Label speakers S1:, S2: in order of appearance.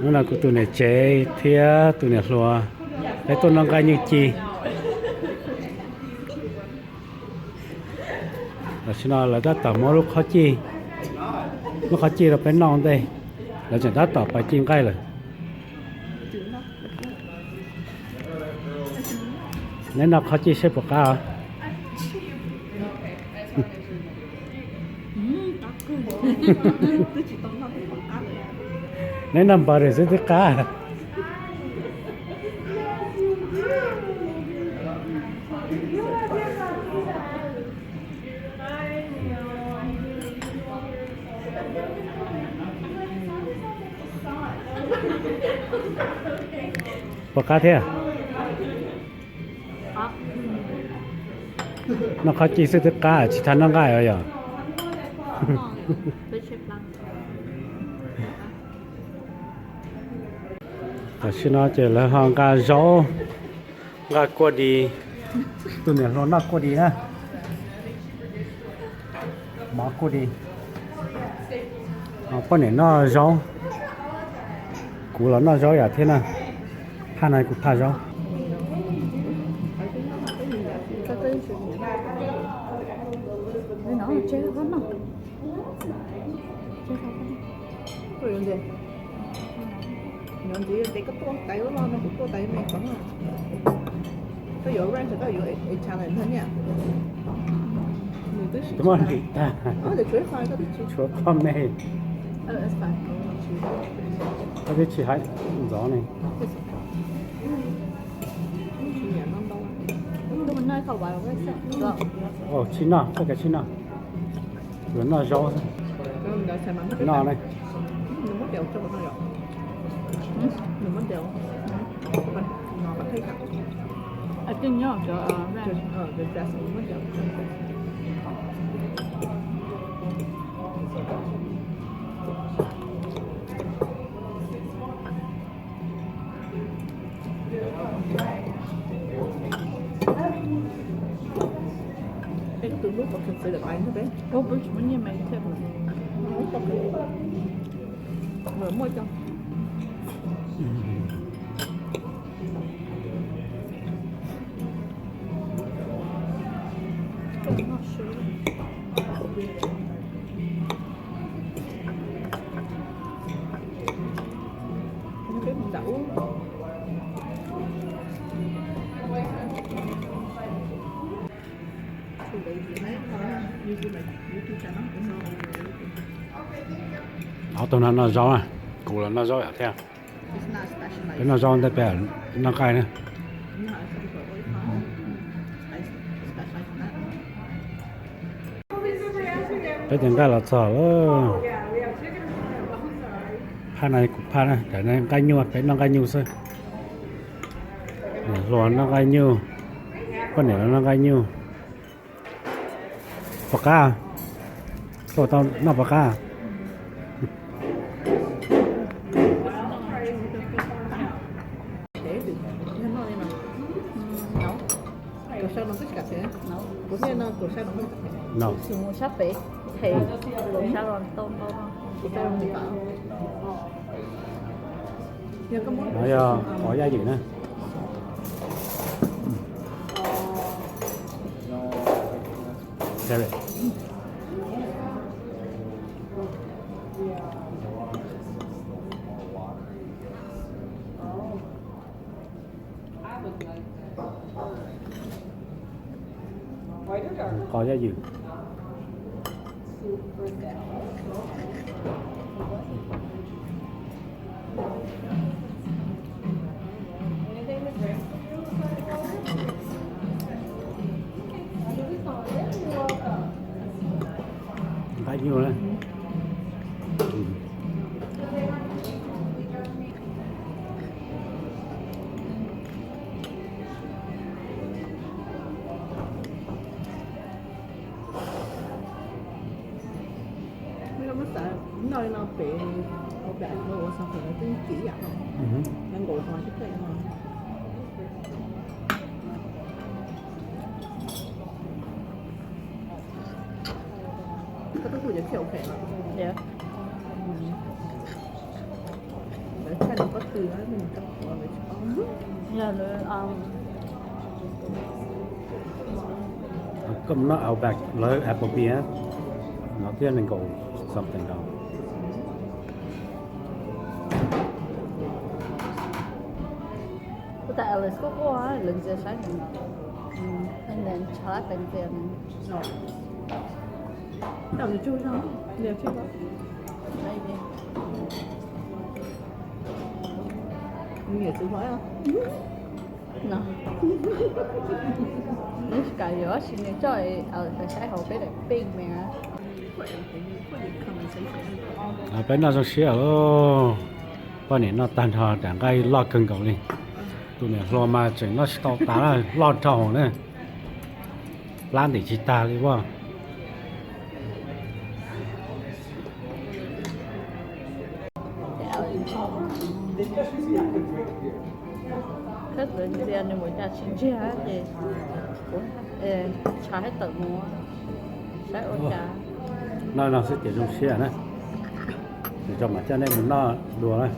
S1: nó là của tụi này chế thía tụi này lúa cái tụi nó cái như chi là xin nói là ta tỏ mỗi lúc khó chi lúc khó chi là phải non đây là chẳng ta tỏ phải chim cái rồi nên nó khó chi sẽ bọc cao nên nằm bờ để giữ cá bọc cá thế à nó khó chi giữ cá chỉ thằng nó gai rồi à xin nói chỉ là hàng gà rau gà qua đi tụi này nó nát qua đi ha má qua đi con này nó rau cú là nó rau à thế nào hai này cũng thà rau
S2: nhận chỉ để cái tua tay nó cái tua tay này có mà cái dỗ ranch cái dỗ Italian thôi nha
S1: đúng rồi à
S2: để chuối khoai có thích
S1: chuối con này
S2: it's fine
S1: có biết chị hãy gió này
S2: mình nơi khẩu bài cái
S1: ồ chín nào cái chín nào rồi nó rau nó này
S2: đừng mất đều cho một nó đừng mất đều nó bắt thấy cả
S3: I think nhớ cho ranch
S2: cái dress mất đều từ lúc mà thực sự được bánh thế
S3: có bữa chúng mình mấy thêm
S2: mở môi cho cái đậu
S1: tụi nó rau à củ là nó rau à thế à cái nó rau đây bẻ nó cay nữa cái tiếng cái là sợ pha này cũng pha này cái này cay nhiều cái nó cay nhiều sơ lúa nó cay nhiều con này nó cay nhiều bạc ca tôi tao nó bạc ca
S2: Cậu sao nó thích cà phê? Nấu. Có thể nó cậu sao nó thích cà phê?
S1: no
S3: dùng một sắp bể thì đồ sao rồi tôm tôm
S2: Cậu sao nó thích cà phê? Nhưng có món
S1: nói có gia vị nữa đây này có gia vị bao nhiêu đấy
S2: nơi nó bị một đại ngộ xong rồi nó tính chỉ dặn không? Đang ngồi ngoài chút đây mà. Có cái gì kiểu khỏe mà.
S3: dạ
S2: từ ấy mình trong của mình có
S3: Giờ nữa
S1: Come not out back, low Applebee, not the ending goal, something down.
S3: Tại Alice có qua lần giờ sáng rồi. And then Charlotte and then
S2: rồi đầu thì chui sao đều chui vào
S3: maybe.
S2: nhiều sự hỏi không
S3: No. Nếu cả giữa xin nên cho Alice sáng hậu biết được pin mẹ.
S1: Bên nào sẽ ở bên này nó tan thọ chẳng cái lo cân cầu đi, tụi này lo mà chỉ nó tao tá là lo trâu nữa, lan để chỉ ta đi qua.
S3: Hết rồi thì anh em muốn ra xin chứ hả chị? Trả hết tự mua. Sáng ôn trả.
S1: Nó sẽ chỉ dùng xe nữa, để cho mà cho nên mình nó đùa thôi.